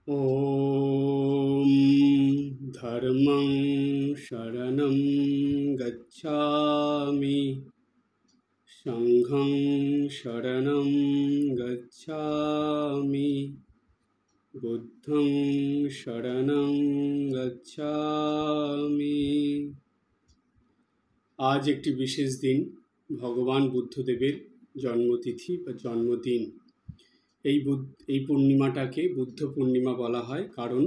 ॐ धर्मं शरणं गच्छामि संघं शरणं गच्छामि बुद्धं शरणं गच्छामि। আজ একটি বিশেষ দিন, ভগবান বুদ্ধদেবের জন্মতিথি বা জন্মদিন। এই পূর্ণিমাটাকে বুদ্ধ পূর্ণিমা বলা হয়, কারণ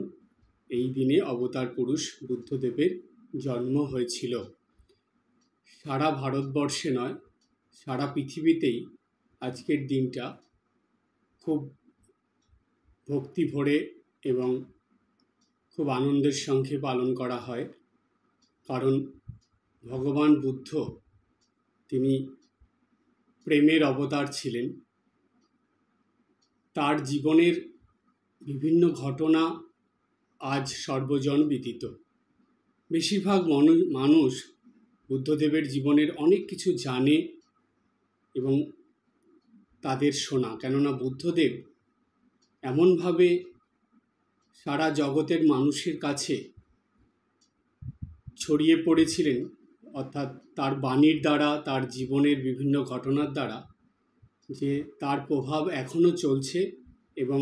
এই দিনে অবতার পুরুষ বুদ্ধদেবের জন্ম হয়েছিল। সারা ভারতবর্ষে নয়, সারা পৃথিবীতেই আজকের দিনটা খুব ভক্তি ভরে এবং খুব আনন্দের সঙ্গে পালন করা হয়। কারণ ভগবান বুদ্ধ তিনি প্রেমের অবতার ছিলেন। তার জীবনের বিভিন্ন ঘটনা আজ সর্বজন বিদিত। বেশিরভাগ মানুষ বুদ্ধদেবের জীবনের অনেক কিছু জানে এবং তাদের শোনা, কেননা বুদ্ধদেব এমনভাবে সারা জগতের মানুষের কাছে ছড়িয়ে পড়েছিলেন, অর্থাৎ তার বাণীর দ্বারা, তার জীবনের বিভিন্ন ঘটনার দ্বারা, যে তার প্রভাব এখনও চলছে এবং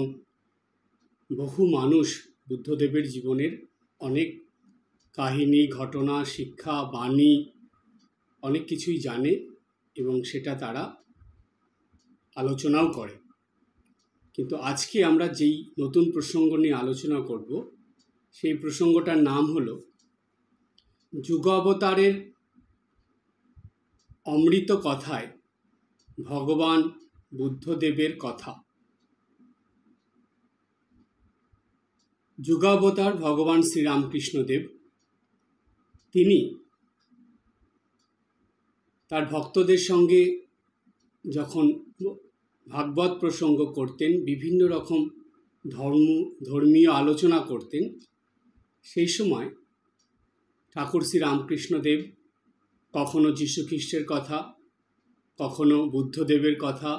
বহু মানুষ বুদ্ধদেবের জীবনের অনেক কাহিনী, ঘটনা, শিক্ষা, বাণী অনেক কিছুই জানে এবং সেটা তারা আলোচনাও করে। কিন্তু আজকে আমরা যেই নতুন প্রসঙ্গ নিয়ে আলোচনা করব, সেই প্রসঙ্গটার নাম হলো যুগাবতারের অমৃত কথায় ভগবান বুদ্ধদেবের কথা। যুগাবতার ভগবান শ্রীরামকৃষ্ণদেব, তিনি তার ভক্তদের সঙ্গে যখন ভাগবত প্রসঙ্গ করতেন, বিভিন্ন রকম ধর্মীয় আলোচনা করতেন, সেই সময় ঠাকুর শ্রীরামকৃষ্ণদেব কখনো যীশুখ্রিস্টের কথা, কখনো বুদ্ধদেবের কথা,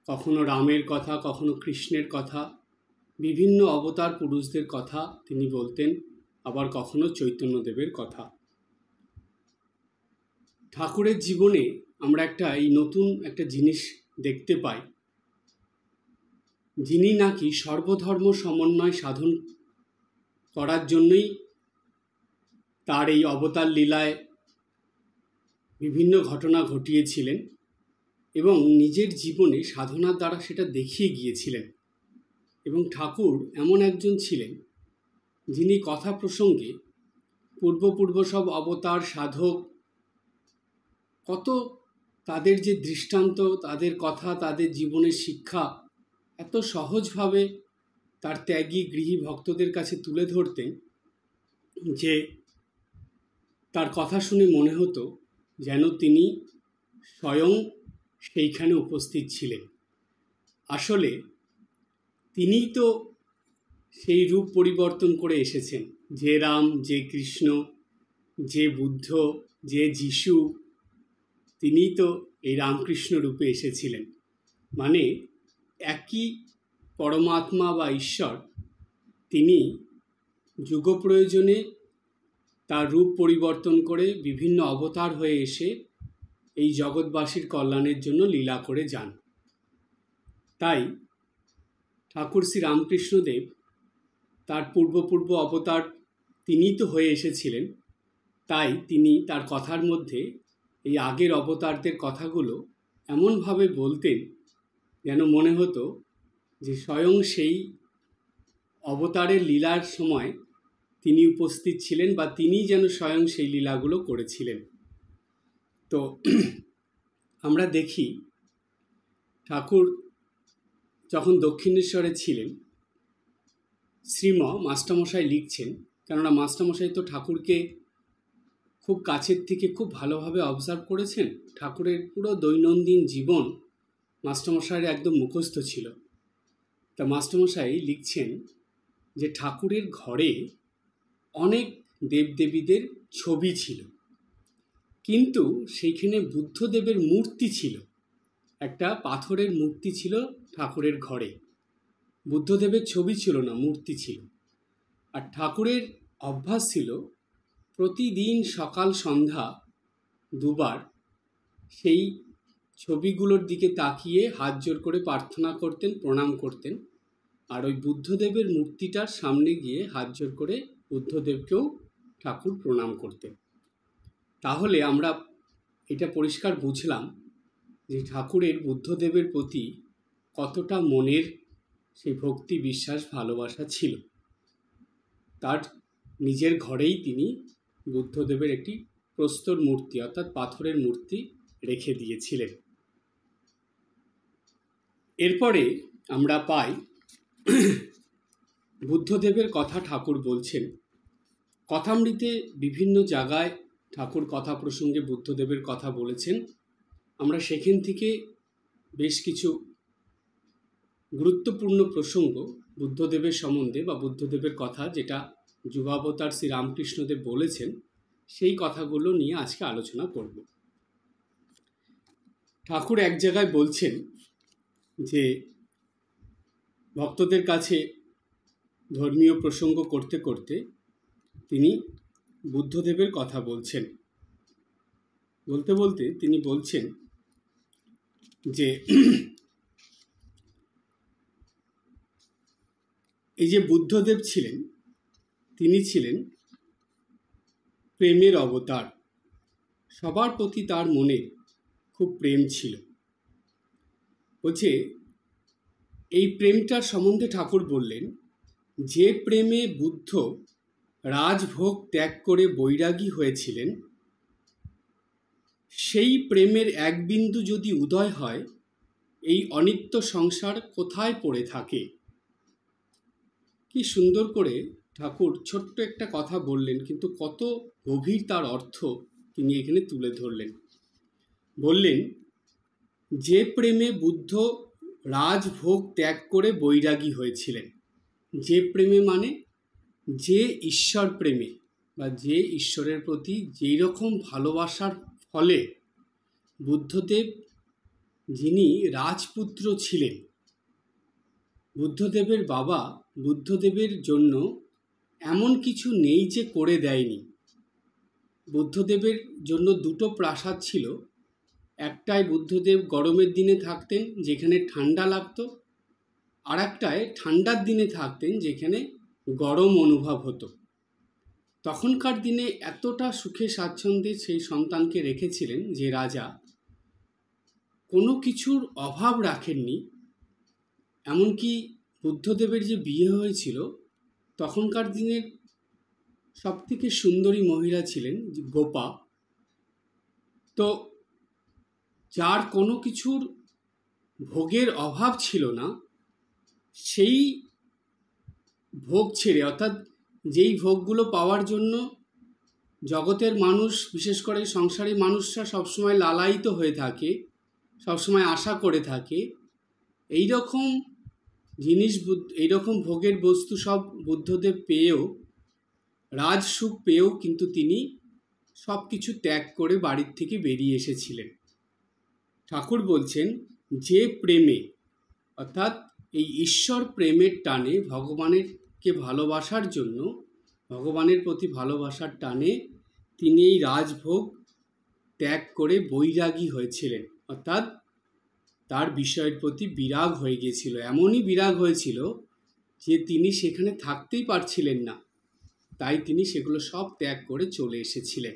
কখনো রামের কথা, কখনো কৃষ্ণের কথা, বিভিন্ন অবতার পুরুষদের কথা তিনি বলতেন, আবার কখনো চৈতন্যদেবের কথা। ঠাকুরের জীবনে আমরা এই নতুন একটা জিনিস দেখতে পাই, যিনি নাকি সর্বধর্ম সমন্বয় সাধন করার জন্যই তার এই অবতার লীলায় বিভিন্ন ঘটনা ঘটিয়েছিলেন এবং নিজের জীবনে সাধনার দ্বারা সেটা দেখিয়ে গিয়েছিলেন। এবং ঠাকুর এমন একজন ছিলেন যিনি কথা প্রসঙ্গে পূর্ব সব অবতার সাধক কত তাদের যে দৃষ্টান্ত, তাদের কথা, তাদের জীবনের শিক্ষা এত সহজভাবে তার ত্যাগী গৃহী ভক্তদের কাছে তুলে ধরতেন যে তার কথা শুনে মনে হতো যেন তিনি স্বয়ং সেইখানে উপস্থিত ছিলেন। আসলে তিনিই তো সেই রূপ পরিবর্তন করে এসেছেন, যে রাম, যে কৃষ্ণ, যে বুদ্ধ, যে যিশু, তিনিই তো এই রামকৃষ্ণ রূপে এসেছিলেন। মানে একই পরমাত্মা বা ঈশ্বর, তিনি যুগ প্রয়োজনে তার রূপ পরিবর্তন করে বিভিন্ন অবতার হয়ে এসে এই জগৎবাসীর কল্যাণের জন্য লীলা করে যান। তাই ঠাকুর শ্রী রামকৃষ্ণদেব তার পূর্ব অবতার তিনিই তো হয়ে এসেছিলেন। তাই তিনি তার কথার মধ্যে এই আগের অবতারদের কথাগুলো এমনভাবে বলতেন যেন মনে হতো যে স্বয়ং সেই অবতারের লীলার সময় তিনি উপস্থিত ছিলেন, বা তিনিই যেন স্বয়ং সেই লীলাগুলো করেছিলেন। তো আমরা দেখি ঠাকুর যখন দক্ষিণেশ্বরে ছিলেন, মাস্টারমশাই লিখছেন, কেননা মাস্টারমশাই তো ঠাকুরকে খুব কাছের থেকে খুব ভালোভাবে অবজার্ভ করেছেন। ঠাকুরের পুরো দৈনন্দিন জীবন মাস্টারমশাইয়ের একদম মুখস্থ ছিল। তা মাস্টারমশাই লিখছেন যে ঠাকুরের ঘরে অনেক দেবদেবীদের ছবি ছিল, কিন্তু সেইখানে বুদ্ধদেবের মূর্তি ছিল, একটা পাথরের মূর্তি ছিল ঠাকুরের ঘরে। বুদ্ধদেবের ছবি ছিল না, মূর্তি ছিল। আর ঠাকুরের অভ্যাস ছিল প্রতিদিন সকাল সন্ধ্যা দুবার সেই ছবিগুলোর দিকে তাকিয়ে হাত জোর করে প্রার্থনা করতেন, প্রণাম করতেন। আর ওই বুদ্ধদেবের মূর্তিটার সামনে গিয়ে হাত জোর করে বুদ্ধদেবকেও ঠাকুর প্রণাম করতেন। তাহলে আমরা এটা পরিষ্কার বুঝলাম যে ঠাকুরের বুদ্ধদেবের প্রতি কতটা মনের সেই ভক্তি, বিশ্বাস, ভালোবাসা ছিল। তার নিজের ঘরেই তিনি বুদ্ধদেবের একটি প্রস্তর মূর্তি অর্থাৎ পাথরের মূর্তি রেখে দিয়েছিলেন। এরপরে আমরা পাই বুদ্ধদেবের কথা ঠাকুর বলছেন। কথামৃতে বিভিন্ন জায়গায় ঠাকুর কথা প্রসঙ্গে বুদ্ধদেবের কথা বলেছেন। আমরা সেখান থেকে বেশ কিছু গুরুত্বপূর্ণ প্রসঙ্গ বুদ্ধদেবের সম্বন্ধে বা বুদ্ধদেবের কথা, যেটা যুগাবতার শ্রী রামকৃষ্ণদেব বলেছেন, সেই কথাগুলো নিয়ে আজকে আলোচনা করব। ঠাকুর এক জায়গায় বলছেন যে ভক্তদের কাছে ধর্মীয় প্রসঙ্গ করতে করতে তিনি বুদ্ধদেবের কথা বলছেন। বলতে বলতে তিনি বলছেন যে এই যে বুদ্ধদেব ছিলেন, তিনি ছিলেন প্রেমের অবতার। সবার প্রতি তার মনে খুব প্রেম ছিল। বলছে এই প্রেমটার সম্বন্ধে ঠাকুর বললেন, যে প্রেমে বুদ্ধ রাজভোগ ত্যাগ করে বৈরাগী হয়েছিলেন, সেই প্রেমের এক বিন্দু যদি উদয় হয়, এই অনিত্য সংসার কোথায় পড়ে থাকে। কি সুন্দর করে ঠাকুর ছোট্ট একটা কথা বললেন, কিন্তু কত গভীর তার অর্থ তিনি এখানে তুলে ধরলেন। বললেন, যে প্রেমে বুদ্ধ রাজভোগ ত্যাগ করে বৈরাগী হয়েছিলেন। যে প্রেমে মানে যে ঈশ্বর প্রেমে বা যে ঈশ্বরের প্রতি যেই রকম ভালোবাসার ফলে বুদ্ধদেব, যিনি রাজপুত্র ছিলেন, বুদ্ধদেবের বাবা বুদ্ধদেবের জন্য এমন কিছু নেই যে করে দেয়নি। বুদ্ধদেবের জন্য দুটো প্রাসাদ ছিল। একটায় বুদ্ধদেব গরমের দিনে থাকতেন, যেখানে ঠান্ডা লাগতো, আর একটায় ঠান্ডার দিনে থাকতেন, যেখানে গরম অনুভব হতো। তখনকার দিনে এতটা সুখে স্বাচ্ছন্দ্যে সেই সন্তানকে রেখেছিলেন যে রাজা কোনো কিছুর অভাব রাখেননি। এমনকি বুদ্ধদেবের যে বিয়ে হয়েছিল, তখনকার দিনের সবথেকে সুন্দরী মহিলা ছিলেন গোপা। তো যার কোনো কিছুর ভোগের অভাব ছিল না, সেই ভোগ ছেড়ে, অর্থাৎ যেই ভোগগুলো পাওয়ার জন্য জগতের মানুষ, বিশেষ করে সংসারী মানুষরা সবসময় লালায়িত হয়ে থাকে, সবসময় আশা করে থাকে, এই রকম জিনিস, এই রকম ভোগের বস্তু সব বুদ্ধদেব পেয়েও, রাজসুখ পেয়েও কিন্তু তিনি সব কিছু ত্যাগ করে বাড়ির থেকে বেরিয়ে এসেছিলেন। ঠাকুর বলছেন, যে প্রেমে, অর্থাৎ এই ঈশ্বর প্রেমের টানে, ভগবানেরকে ভালোবাসার জন্য, ভগবানের প্রতি ভালোবাসার টানে তিনি এই রাজভোগ ত্যাগ করে বৈরাগী হয়েছিলেন। অর্থাৎ তার বিষয়ের প্রতি বিরাগ হয়ে গিয়েছিল। এমনই বিরাগ হয়েছিল যে তিনি সেখানে থাকতেই পারছিলেন না, তাই তিনি সেগুলো সব ত্যাগ করে চলে এসেছিলেন।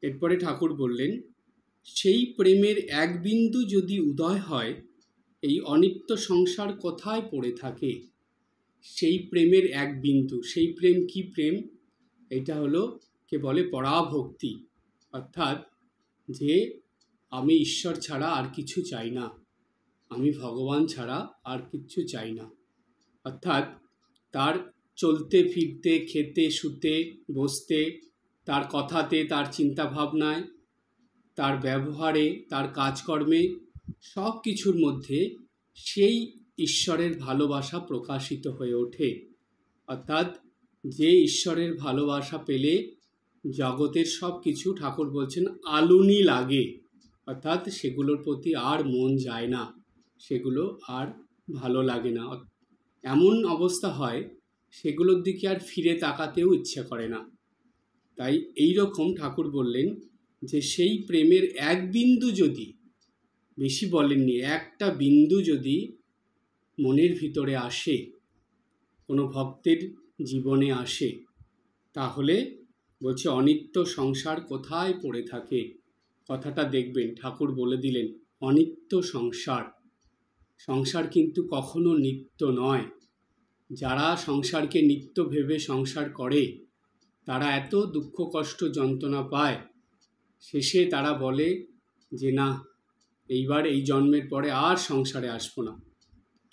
এরপরে ঠাকুর বললেন, সেই প্রেমের এক বিন্দু যদি উদয় হয়, এই অনিত্য সংসার কোথায় পড়ে থাকে। সেই প্রেমের এক বিন্দু, সেই প্রেম কি প্রেম? এটা হলো কে বলে পরাভক্তি, অর্থাৎ যে আমি ঈশ্বর ছাড়া আর কিছু চাই না, আমি ভগবান ছাড়া আর কিছু চাই না। অর্থাৎ তার চলতে ফিরতে, খেতে, শুতে, বসতে, তার কথাতে, তার চিন্তাভাবনায়, তার ব্যবহারে, তার কাজকর্মে, সব কিছুর মধ্যে সেই ঈশ্বরের ভালোবাসা প্রকাশিত হয়ে ওঠে। অর্থাৎ যে ঈশ্বরের ভালোবাসা পেলে জগতের সব কিছু, ঠাকুর বলছেন, আলুনি লাগে। অর্থাৎ সেগুলোর প্রতি আর মন যায় না, সেগুলো আর ভালো লাগে না। এমন অবস্থা হয় সেগুলোর দিকে আর ফিরে তাকাতেও ইচ্ছা করে না। তাই এই রকম ঠাকুর বললেন যে সেই প্রেমের এক বিন্দু যদি, বেশি বলেননি, একটা বিন্দু যদি মনের ভিতরে আসে, কোনো ভক্তের জীবনে আসে, তাহলে বলছে অনিত্য সংসার কোথায় পড়ে থাকে। কথাটা দেখবেন ঠাকুর বলে দিলেন, অনিত্য সংসার। সংসার কিন্তু কখনো নিত্য নয়। যারা সংসারকে নিত্য ভেবে সংসার করে তারা এত দুঃখ কষ্ট যন্ত্রণা পায়, শেষে তারা বলে যে না, এইবার এই জন্মের পরে আর সংসারে আসবো না।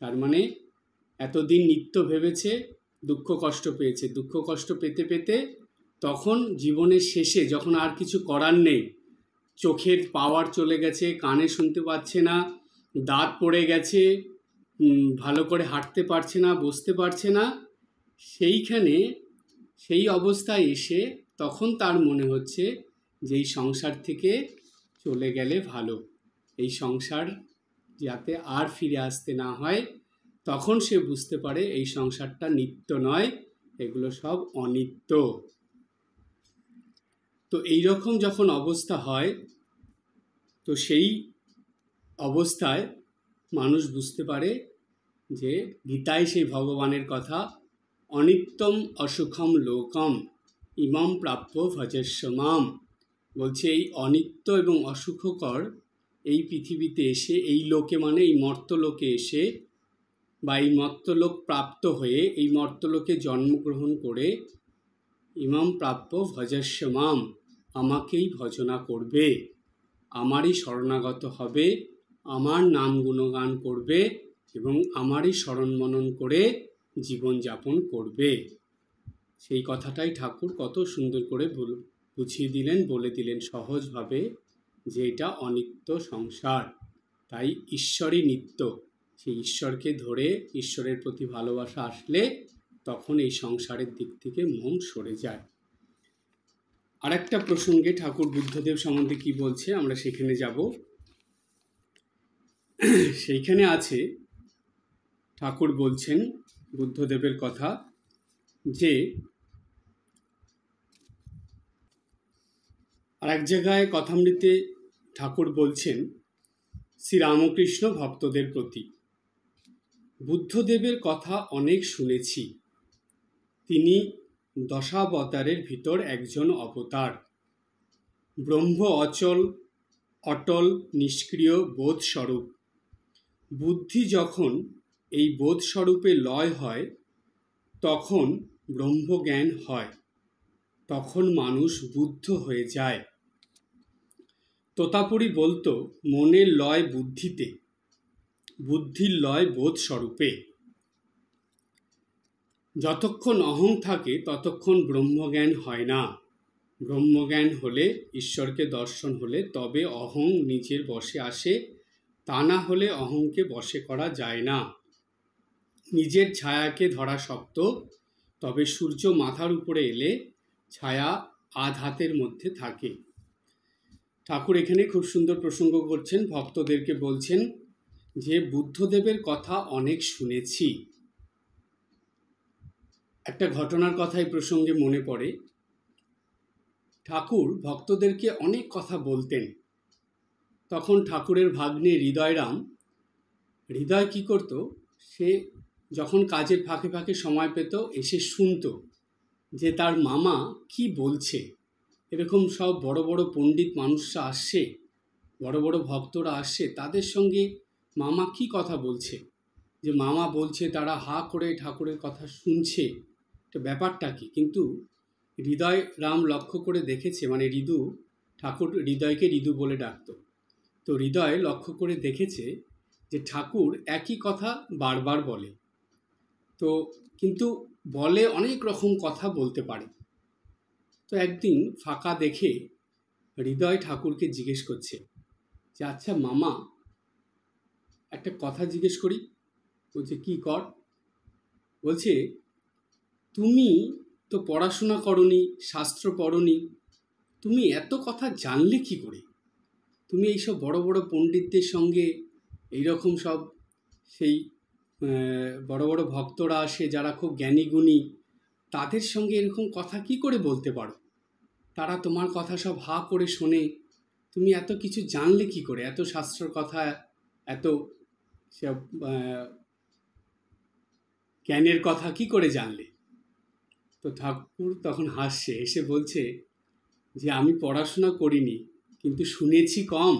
তার মানে এতদিন নিত্য ভেবেছে, দুঃখ কষ্ট পেয়েছে, দুঃখ কষ্ট পেতে পেতে তখন জীবনের শেষে যখন আর কিছু করার নেই, চোখের পাওয়ার চলে গেছে, কানে শুনতে পাচ্ছে না, দাঁত পড়ে গেছে, ভালো করে হাঁটতে পারছে না, বসতে পারছে না, সেইখানে সেই অবস্থায় এসে তখন তার মনে হচ্ছে যে এই সংসার থেকে চলে গেলে ভালো, এই সংসার যাতে আর ফিরে আসতে না হয়। তখন সে বুঝতে পারে এই সংসারটা নিত্য নয়, এগুলো সব অনিত্য। তো এই রকম যখন অবস্থা হয়, তো সেই অবস্থায় মানুষ বুঝতে পারে যে গীতায় সেই ভগবানের কথা, অনিত্যম অসুখম লোকম ইমাম প্রাপ্য ভজস্য মাম। বলছে এই অনিত্য এবং অসুখকর এই পৃথিবীতে এসে, এই লোকে মানে এই মর্তলোকে এসে বা এই মর্তলোক প্রাপ্ত হয়ে এই মর্তলোকে জন্মগ্রহণ করে ইমাম প্রাপ্য ভজস্য মাম, আমাকেই ভজনা করবে, আমারই শরণাগত হবে, আমার নাম গুণগান করবে এবং আমারই স্মরণ মনন করে জীবনযাপন করবে। সেই কথাটাই ঠাকুর কত সুন্দর করে বুঝিয়ে দিলেন, বলে দিলেন সহজভাবে যে এটা অনিত্য সংসার, তাই ঈশ্বরই নিত্য। সেই ঈশ্বরকে ধরে ঈশ্বরের প্রতি ভালোবাসা আসলে তখন এই সংসারের দিক থেকে মন সরে যায়। আরেকটা প্রসঙ্গে ঠাকুর বুদ্ধদেব সম্বন্ধে কি বলছে আমরা সেখানে যাব। সেইখানে আছে, ঠাকুর বলছেন বুদ্ধদেবের কথা, যে আর এক জায়গায় কথামৃতে ঠাকুর বলছেন শ্রীরামকৃষ্ণ ভক্তদের প্রতি, বুদ্ধদেবের কথা অনেক শুনেছি, তিনি দশাবতারের ভিতর একজন অবতার, ব্রহ্ম অচল অটল নিষ্ক্রিয় বোধস্বরূপ। বুদ্ধি যখন এই বোধস্বরূপে লয় হয় তখন ব্রহ্মজ্ঞান হয়, তখন মানুষ বুদ্ধ হয়ে যায়। তোতাপুরি বলতো, মনের লয় বুদ্ধিতে, বুদ্ধির লয় বোধস্বরূপে। যতক্ষণ অহং থাকে ততক্ষণ ব্রহ্মজ্ঞান হয় না। ব্রহ্মজ্ঞান হলে, ঈশ্বরকে দর্শন হলে তবে অহং নিজের বশে আসে, তা না হলে অহংকে বশে করা যায় না। নিজের ছায়াকে ধরা শক্ত, তবে সূর্য মাথার উপরে এলে ছায়া আধ হাতের মধ্যে থাকে। ঠাকুর এখানে খুব সুন্দর প্রসঙ্গ করছেন, ভক্তদেরকে বলছেন যে বুদ্ধদেবের কথা অনেক শুনেছি। একটা ঘটনার কথা এই প্রসঙ্গে মনে পড়ে। ঠাকুর ভক্তদেরকে অনেক কথা বলতেন। তখন ঠাকুরের ভাগ্নে হৃদয় কি করত, সে যখন কাজের ফাঁকে ফাঁকে সময় পেত এসে শুনত যে তার মামা কি বলছে। এরকম সব বড় বড় পণ্ডিত মানুষরা আসছে, বড় বড় ভক্তরা আসছে, তাদের সঙ্গে মামা কি কথা বলছে, যে মামা বলছে তারা হা করে ঠাকুরের কথা শুনছে, তো ব্যাপারটা কি। কিন্তু হৃদয় রাম লক্ষ্য করে দেখেছে, মানে ঠাকুর হৃদয়কে ঋদু বলে ডাকত, তো হৃদয় লক্ষ্য করে দেখেছে যে ঠাকুর একই কথা বারবার বলে, তো কিন্তু বলে অনেক রকম কথা বলতে পারে। তো একদিন ফাঁকা দেখে হৃদয় ঠাকুরকে জিজ্ঞেস করছে যে আচ্ছা মামা, একটা কথা জিজ্ঞেস করি। বলছে কি কর। বলছে তুমি তো পড়াশোনা করনি, শাস্ত্র পড়নি, তুমি এত কথা জানলে কি করে? তুমি এইসব বড় বড় পণ্ডিতদের সঙ্গে এইরকম সব সেই বড় বড় ভক্তরা আসে যারা খুব জ্ঞানী গুণী, তাদের সঙ্গে এরকম কথা কি করে বলতে পারো? তারা তোমার কথা সব হা করে শোনে, তুমি এত কিছু জানলে কি করে? এত শাস্ত্র কথা, এত সব জ্ঞানের কথা কি করে জানলে? তো ঠাকুর তখন হাসছে, এসে বলছে যে আমি পড়াশোনা করিনি, কিন্তু শুনেছি কম।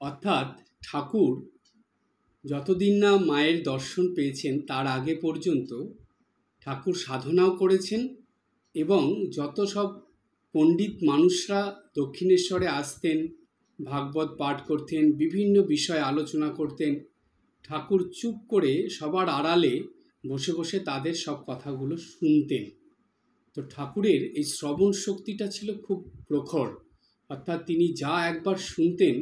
অর্থাৎ ঠাকুর যতদিন না মায়ের দর্শন পেয়েছেন তার আগে পর্যন্ত ঠাকুর সাধনাও করেছেন, এবং যত সব পণ্ডিত মানুষরা দক্ষিণেশ্বরে আসতেন, ভাগবত পাঠ করতেন, বিভিন্ন বিষয়ে আলোচনা করতেন, ঠাকুর চুপ করে সবার আড়ালে বসে বসে তাদের সব কথাগুলো শুনতেন। তো ঠাকুরের এই শ্রবণ শক্তিটা ছিল খুব প্রখর। অর্থাৎ তিনি যা একবার শুনতেন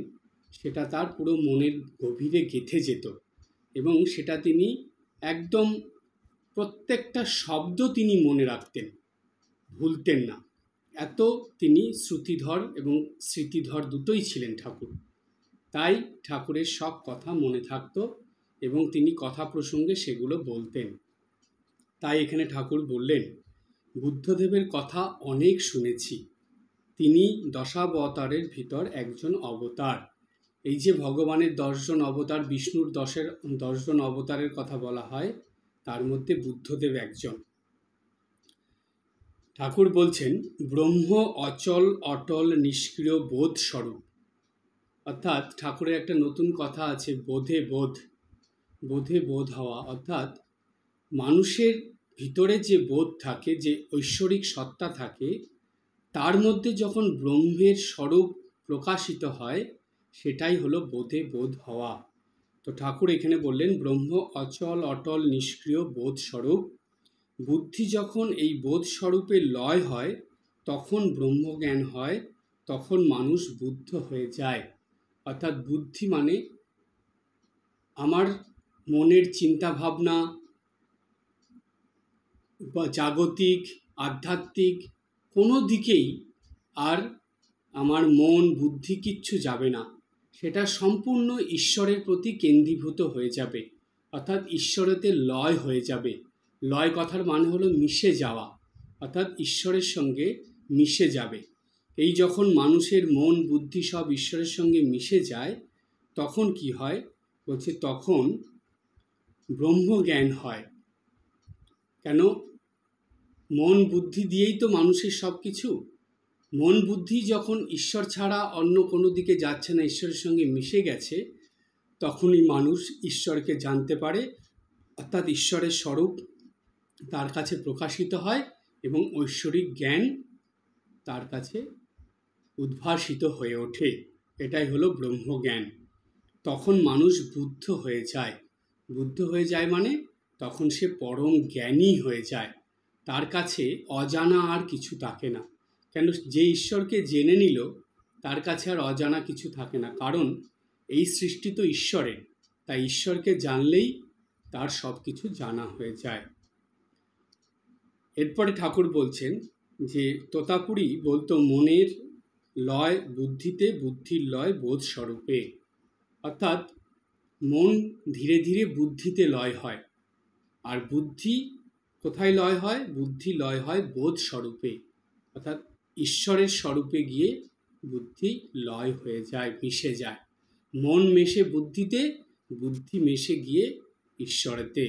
সেটা তার পুরো মনের গভীরে গেঁথে যেত, এবং সেটা তিনি একদম প্রত্যেকটা শব্দ তিনি মনে রাখতেন, ভুলতেন না। এত তিনি শ্রুতিধর এবং স্মৃতিধর দুটোই ছিলেন ঠাকুর। তাই ঠাকুরের সব কথা মনে থাকতো এবং তিনি কথা প্রসঙ্গে সেগুলো বলতেন। তাই এখানে ঠাকুর বললেন, বুদ্ধদেবের কথা অনেক শুনেছি, তিনি দশাবতারের ভিতর একজন অবতার। এই যে ভগবানের 10 জন অবতার, বিষ্ণুর 10 জন অবতারের কথা বলা হয়, তার মধ্যে বুদ্ধদেব একজন। ঠাকুর বলছেন, ব্রহ্ম অচল অটল নিষ্ক্রিয় বোধ স্বরূপ। অর্থাৎ ঠাকুরের একটা নতুন কথা আছে, বোধে বোধ, বোধে বোধ হওয়া। অর্থাৎ মানুষের ভিতরে যে বোধ থাকে, যে ঐশ্বরিক সত্তা থাকে, তার মধ্যে যখন ব্রহ্মের স্বরূপ প্রকাশিত হয়, সেটাই হলো বোধে বোধ হওয়া। তো ঠাকুর এখানে বললেন, ব্রহ্ম অচল অটল নিষ্ক্রিয় বোধ স্বরূপ। বুদ্ধি যখন এই বোধ স্বরূপে লয় হয়, তখন ব্রহ্মজ্ঞান হয়, তখন মানুষ বুদ্ধ হয়ে যায়। অর্থাৎ বুদ্ধি মানে আমার মনের চিন্তা ভাবনা বা জাগতিক আধ্যাত্মিক কোনো দিকেই আর আমার মন বুদ্ধি কিচ্ছু যাবে না, সেটা সম্পূর্ণ ঈশ্বরের প্রতি কেন্দ্রীভূত হয়ে যাবে। অর্থাৎ ঈশ্বরেতে লয় হয়ে যাবে। লয় কথার মানে হলো মিশে যাওয়া, অর্থাৎ ঈশ্বরের সঙ্গে মিশে যাবে। এই যখন মানুষের মন বুদ্ধি সব ঈশ্বরের সঙ্গে মিশে যায়, তখন কি হয়? বলছে তখন ব্রহ্মজ্ঞান হয়। কেন? মন বুদ্ধি দিয়েই তো মানুষের সব কিছু। মন বুদ্ধি যখন ঈশ্বর ছাড়া অন্য কোনো দিকে যাচ্ছে না, ঈশ্বরের সঙ্গে মিশে গেছে, তখনই মানুষ ঈশ্বরকে জানতে পারে। অর্থাৎ ঈশ্বরের স্বরূপ তার কাছে প্রকাশিত হয় এবং ঐশ্বরিক জ্ঞান তার কাছে উদ্ভাসিত হয়ে ওঠে। এটাই হলো ব্রহ্মজ্ঞান। তখন মানুষ বুদ্ধ হয়ে যায়। বুদ্ধ হয়ে যায় মানে তখন সে পরম জ্ঞানী হয়ে যায়। তার কাছে অজানা আর কিছু থাকে না। কেন? যে ঈশ্বরকে জেনে নিল, তার কাছে আর অজানা কিছু থাকে না। কারণ এই সৃষ্টি তো ঈশ্বরের, তাই ঈশ্বরকে জানলেই তার সব কিছু জানা হয়ে যায়। এরপরে ঠাকুর বলছেন যে তোতাপুরি বলতো, মনের লয় বুদ্ধিতে, বুদ্ধির লয় বোধ স্বরূপে। অর্থাৎ মন ধীরে ধীরে বুদ্ধিতে লয় হয়। আর বুদ্ধি কোথায় লয় হয়? বুদ্ধি লয় হয় বোধ স্বরূপে। অর্থাৎ ঈশ্বরের স্বরূপে গিয়ে বুদ্ধি লয় হয়ে যায়, মিশে যায়। মন মেশে বুদ্ধিতে, বুদ্ধি মেশে গিয়ে ঈশ্বরেতে।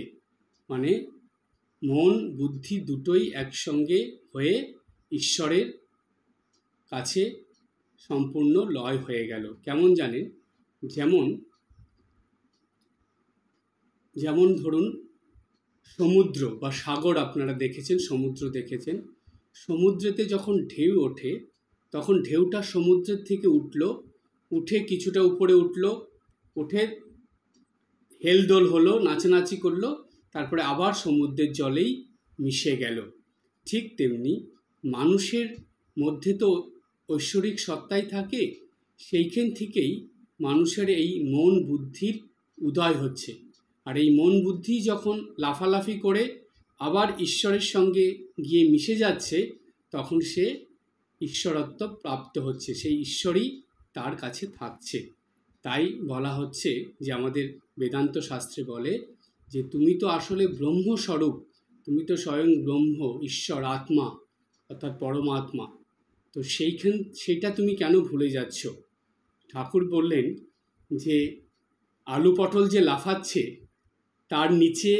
মানে মন বুদ্ধি দুটোই একসঙ্গে হয়ে ঈশ্বরের কাছে সম্পূর্ণ লয় হয়ে গেল। কেমন জানেন? যেমন ধরুন সমুদ্র বা সাগর, আপনারা দেখেছেন, সমুদ্র দেখেছেন। সমুদ্রেতে যখন ঢেউ ওঠে, তখন ঢেউটা সমুদ্রের থেকে উঠে কিছুটা উপরে উঠে হেলদোল হলো, নাচানাচি করলো, তারপরে আবার সমুদ্রের জলেই মিশে গেল। ঠিক তেমনি মানুষের মধ্যে তো ঐশ্বরিক সত্তাই থাকে, সেইখান থেকেই মানুষের এই মন বুদ্ধির উদয় হচ্ছে। আর এই মন বুদ্ধি যখন লাফালাফি করে আবার ঈশ্বরের সঙ্গে গিয়ে মিশে যাচ্ছে, তখন সে ঈশ্বরত্ব প্রাপ্ত হচ্ছে, সেই ঈশ্বরই তার কাছে থাকছে। তাই বলা হচ্ছে যে আমাদের বেদান্ত শাস্ত্রে বলে যে তুমি তো আসলে ব্রহ্মস্বরূপ, তুমি তো স্বয়ং ব্রহ্ম, ঈশ্বর, আত্মা অর্থাৎ পরমাত্মা। তো সেইটা তুমি কেন ভুলে যাচ্ছ? ঠাকুর বললেন যে আলু পটল যে লাফাচ্ছে তার নিচে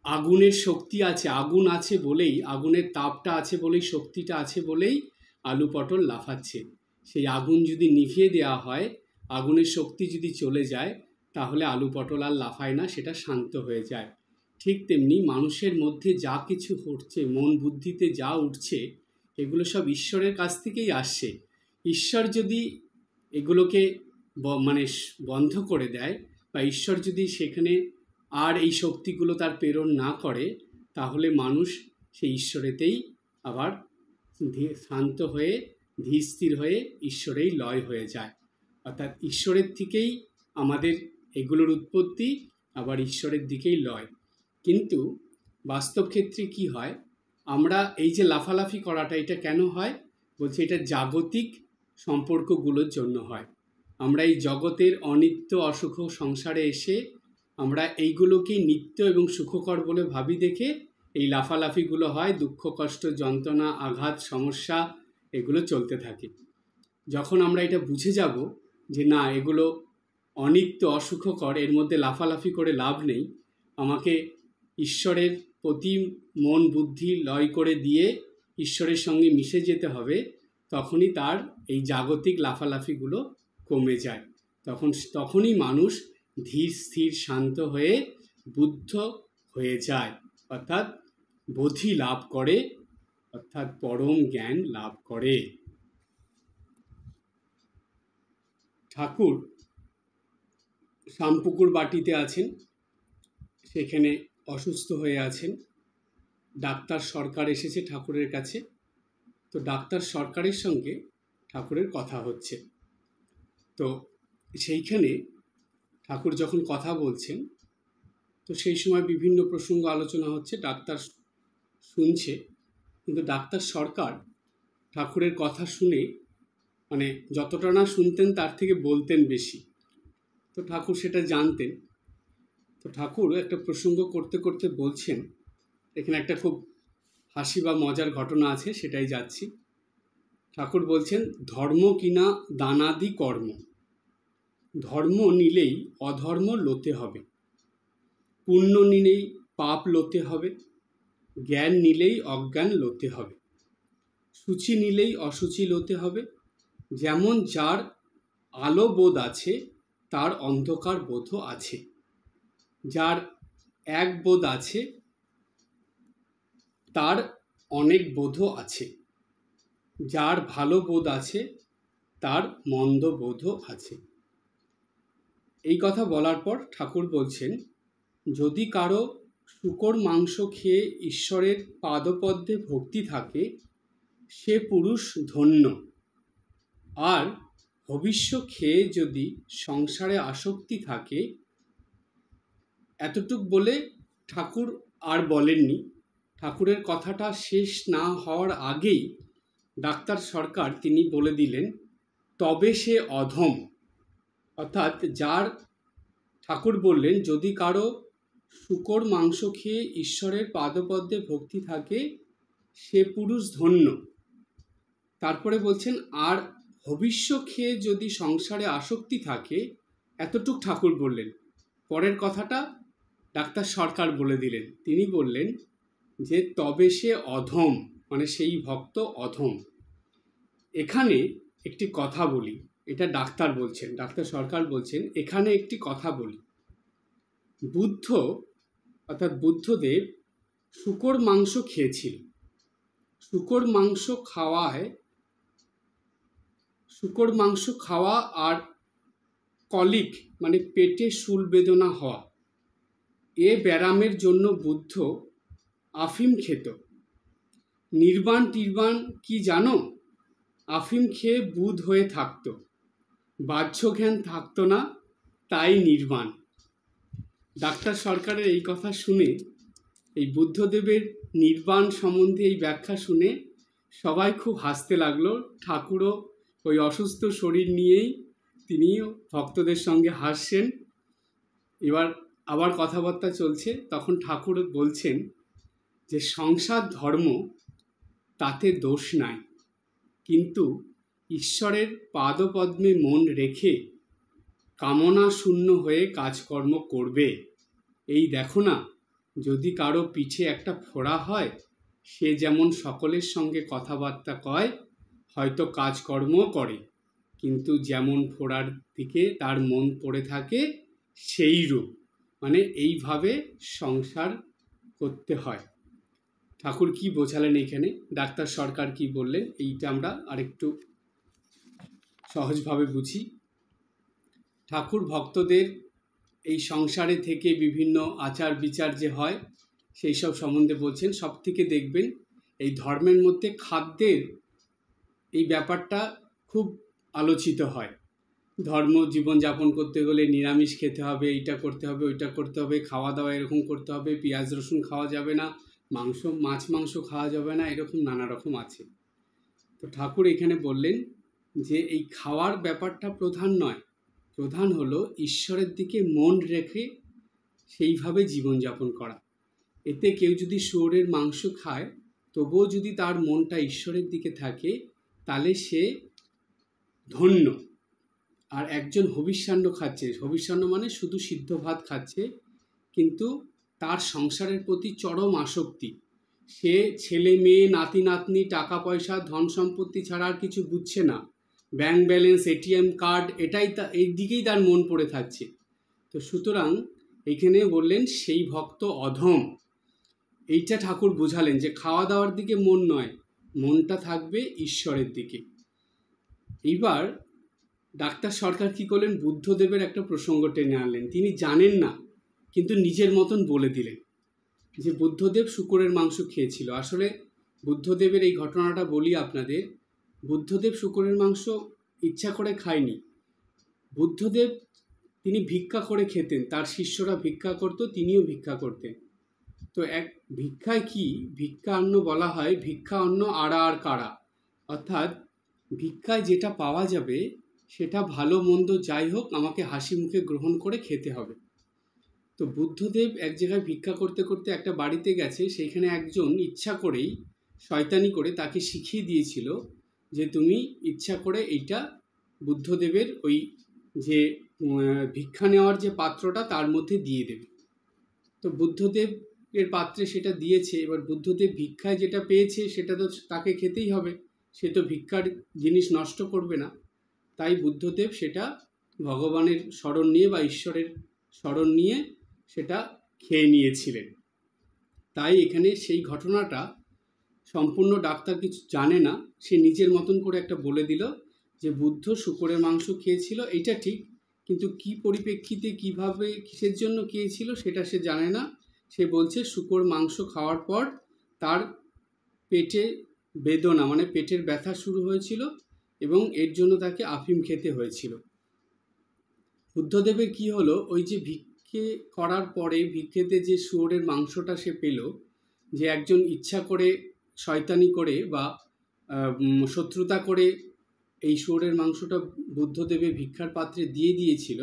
আগুনের শক্তি আছে, আগুন আছে বলেই, আগুনের তাপটা আছে বলেই, শক্তিটা আছে বলেই আলু পটল লাফাচ্ছে। সেই আগুন যদি নিভিয়ে দেওয়া হয়, আগুনের শক্তি যদি চলে যায়, তাহলে আলু পটল আর লাফায় না, সেটা শান্ত হয়ে যায়। ঠিক তেমনি মানুষের মধ্যে যা কিছু হচ্ছে, মন বুদ্ধিতে যা উঠছে, এগুলো সব ঈশ্বরের কাছ থেকেই আসছে। ঈশ্বর যদি এগুলোকে মানে বন্ধ করে দেয়, বা ঈশ্বর যদি সেখানে আর এই শক্তিগুলো তার প্রেরণ না করে, তাহলে মানুষ সেই ঈশ্বরেতেই আবার শান্ত হয়ে, ধীর স্থির হয়ে ঈশ্বরেই লয় হয়ে যায়। অর্থাৎ ঈশ্বরের থেকেই আমাদের এগুলোর উৎপত্তি, আবার ঈশ্বরের দিকেই লয়। কিন্তু বাস্তব ক্ষেত্রে কি হয়, আমরা এই যে লাফালাফি করাটা, এটা কেন হয়? বলছে এটা জাগতিক সম্পর্কগুলোর জন্য হয়। আমরা এই জগতের অনিত্য অসুখ সংসারে এসে আমরা এইগুলোকেই নিত্য এবং সুখকর বলে ভাবি দেখে এই লাফালাফিগুলো হয়, দুঃখ কষ্ট যন্ত্রণা আঘাত সমস্যা এগুলো চলতে থাকে। যখন আমরা এটা বুঝে যাব যে না, এগুলো অনিত্য অসুখকর, এর মধ্যে লাফালাফি করে লাভ নেই, আমাকে ঈশ্বরের প্রতি মন বুদ্ধি লয় করে দিয়ে ঈশ্বরের সঙ্গে মিশে যেতে হবে, তখনই তার এই জাগতিক লাফালাফিগুলো কমে যায়। তখনই মানুষ ধীর স্থির শান্ত হয়ে বুদ্ধ হয়ে যায়, অর্থাৎ বোধি লাভ করে, অর্থাৎ পরম জ্ঞান লাভ করে। ঠাকুর শামপুকুর বাটিতে আছেন, সেখানে অসুস্থ হয়ে আছেন। ডাক্তার সরকার এসেছে ঠাকুরের কাছে। তো ডাক্তার সরকারের সঙ্গে ঠাকুরের কথা হচ্ছে। তো সেইখানে ঠাকুর যখন কথা বলছেন, তো সেই সময় বিভিন্ন প্রসঙ্গ আলোচনা হচ্ছে, ডাক্তার শুনছে। কিন্তু ডাক্তার সরকার ঠাকুরের কথা শুনে, মানে যতটা না শুনতেন তার থেকে বলতেন বেশি। তো ঠাকুর সেটা জানতেন। তো ঠাকুর একটা প্রসঙ্গ করতে করতে বলছেন, এখানে একটা খুব হাসি বা মজার ঘটনা আছে, সেটাই যাচ্ছি। ঠাকুর বলছেন, ধর্ম কিনা দানাদি কর্ম, ধর্ম নিলেই অধর্ম লোতে হবে, পুণ্য নিলেই পাপ লোতে হবে, জ্ঞান নিলেই অজ্ঞান লোতে হবে, সূচি নিলেই অসুচি লোতে হবে। যেমন যার আলো বোধ আছে, তার অন্ধকার বোধও আছে। যার এক বোধ আছে, তার অনেক বোধও আছে। যার ভালো বোধ আছে, তার মন্দ বোধও আছে। এই কথা বলার পর ঠাকুর বলছেন, যদি কারো শূকর মাংস খেয়ে ঈশ্বরের পাদপদ্মে ভক্তি থাকে, সে পুরুষ ধন্য। আর ভবিষ্য খেয়ে যদি সংসারে আসক্তি থাকে, এতটুক বলে ঠাকুর আর বলেননি। ঠাকুরের কথাটা শেষ না হওয়ার আগেই ডাক্তার সরকার তিনি বলে দিলেন, তবে সে অধম। অর্থাৎ ঠাকুর বললেন, যদি কারো শূকর মাংস খেয়ে ঈশ্বরের পাদপদ্মে ভক্তি থাকে, সে পুরুষ ধন্য। তারপরে বলছেন, আর ভবিষ্য খেয়ে যদি সংসারে আসক্তি থাকে, এতটুক ঠাকুর বললেন। পরের কথাটা ডাক্তার সরকার বলে দিলেন। তিনি বললেন যে তবে সে অধম, মানে সেই ভক্ত অধম। এখানে একটি কথা বলি, এটা ডাক্তার বলছেন, ডাক্তার সরকার বলছেন, এখানে একটি কথা বলি। বুদ্ধ অর্থাৎ বুদ্ধদেব শূকর মাংস খেয়েছিল। শূকর মাংস খাওয়া আর কলিক মানে পেটে শূল বেদনা হওয়া, এ ব্যারামের জন্য বুদ্ধ আফিম খেত। নির্বাণ টির্বাণ কি জানো? আফিম খেয়ে বুধ হয়ে থাকত, বাহ্য জ্ঞান থাকতো না, তাই নির্বাণ। ডাক্তার সরকারের এই কথা শুনে, এই বুদ্ধদেবের নির্বাণ সম্বন্ধে এই ব্যাখ্যা শুনে সবাই খুব হাসতে লাগলো। ঠাকুরও ওই অসুস্থ শরীর নিয়েই তিনিও ভক্তদের সঙ্গে হাসছেন। এবার আবার কথাবার্তা চলছে, তখন ঠাকুর বলছেন যে সংসার ধর্ম তাতে দোষ নাই, কিন্তু ঈশ্বরের পাদপদ্মে মন রেখে কামনা শূন্য হয়ে কাজকর্ম করবে। এই দেখো না, যদি কারো পিঠে একটা ফোড়া হয়, সে যেমন সকলের সঙ্গে কথাবার্তা কয়, হয়তো কাজকর্মও করে, কিন্তু যেমন ফোড়ার দিকে তার মন পড়ে থাকে সেই রূপ। মানে এইভাবে সংসার করতে হয়। ঠাকুর কি বোঝালেন এখানে, ডাক্তার সরকার কি বললেন, এইটা আমরা আরেকটু সহজভাবে বুঝি। ঠাকুর ভক্তদের এই সংসারে থেকে বিভিন্ন আচার বিচার যে হয় সেই সব সম্বন্ধে বলছেন। সব থেকে দেখবেন এই ধর্মের মধ্যে খাদ্যের এই ব্যাপারটা খুব আলোচিত হয়। ধর্ম জীবনযাপন করতে গেলে নিরামিষ খেতে হবে, এইটা করতে হবে, ওইটা করতে হবে, খাওয়া দাওয়া এরকম করতে হবে, পেঁয়াজ রসুন খাওয়া যাবে না, মাছ মাংস খাওয়া যাবে না, এরকম নানা রকম আছে। তো ঠাকুর এখানে বললেন যে এই খাওয়ার ব্যাপারটা প্রধান নয়, প্রধান হলো ঈশ্বরের দিকে মন রেখে সেইভাবে জীবনযাপন করা। এতে কেউ যদি শুয়োরের মাংস খায়, তবুও যদি তার মনটা ঈশ্বরের দিকে থাকে, তাহলে সে ধন্য। আর একজন হবিষ্যান্ন খাচ্ছে, হবিষ্যান্ন মানে শুধু সিদ্ধ ভাত খাচ্ছে, কিন্তু তার সংসারের প্রতি চরম আসক্তি, সে ছেলে মেয়ে নাতি নাতনি টাকা পয়সা ধন সম্পত্তি ছাড়া আর কিছু বুঝছে না, ব্যাংক ব্যালেন্স এটিএম কার্ড এই দিকেই তার মন পড়ে থাকছে। তো সুতরাং এখানে বললেন সেই ভক্ত অধম। এইটা ঠাকুর বোঝালেন যে খাওয়া দাওয়ার দিকে মন নয়, মনটা থাকবে ঈশ্বরের দিকে। এইবার ডাক্তার সরকার কি করলেন, বুদ্ধদেবের একটা প্রসঙ্গ টেনে আনলেন। তিনি জানেন না, কিন্তু নিজের মতন বলে দিলেন যে বুদ্ধদেব শূকরের মাংস খেয়েছিল। আসলে বুদ্ধদেবের এই ঘটনাটা বলি আপনাদের, বুদ্ধদেব শূকরের মাংস ইচ্ছা করে খায়নি। বুদ্ধদেব তিনি ভিক্ষা করে খেতেন, তার শিষ্যরা ভিক্ষা করত, তিনিও ভিক্ষা করতেন। তো এক ভিক্ষায় কি, ভিক্ষা অন্ন বলা হয়, ভিক্ষা অন্ন আড়া আর কাড়া, অর্থাৎ ভিক্ষায় যেটা পাওয়া যাবে সেটা ভালো মন্দ যাই হোক আমাকে হাসি মুখে গ্রহণ করে খেতে হবে। তো বুদ্ধদেব এক জায়গায় ভিক্ষা করতে করতে একটা বাড়িতে গেছে, সেইখানে একজন ইচ্ছা করেই শয়তানি করে তাকে শিখিয়ে দিয়েছিল যে তুমি ইচ্ছা করে এইটা বুদ্ধদেবের ওই যে ভিক্ষা নেওয়ার যে পাত্রটা তার মধ্যে দিয়ে দেবে। তো বুদ্ধদেব এর পাত্রে সেটা দিয়েছে। এবার বুদ্ধদেব ভিক্ষায় যেটা পেয়েছে সেটা তো তাকে খেতেই হবে, সে তো ভিক্ষার জিনিস নষ্ট করবে না। তাই বুদ্ধদেব সেটা ভগবানের স্মরণ নিয়ে বা ঈশ্বরের স্মরণ নিয়ে সেটা খেয়ে নিয়েছিলেন। তাই এখানে সেই ঘটনাটা সম্পূর্ণ ডাক্তার কিছু জানে না, সে নিজের মতন করে একটা বলে দিল যে বুদ্ধ শূকরের মাংস খেয়েছিল, এইটা ঠিক, কিন্তু কি পরিপ্রেক্ষিতে কিভাবে কিসের জন্য খেয়েছিল সেটা সে জানে না। সে বলছে শূকর মাংস খাওয়ার পর তার পেটে বেদনা মানে পেটের ব্যথা শুরু হয়েছিল এবং এর জন্য তাকে আফিম খেতে হয়েছিল। বুদ্ধদেবের কি হলো, ওই যে ভিক্ষে করার পরে ভিক্ষেতে যে শুয়োরের মাংসটা সে পেল, যে একজন ইচ্ছা করে শয়তানি করে বা শত্রুতা করে এই শুয়োরের মাংসটা বুদ্ধদেবের ভিক্ষার পাত্রে দিয়ে দিয়েছিল,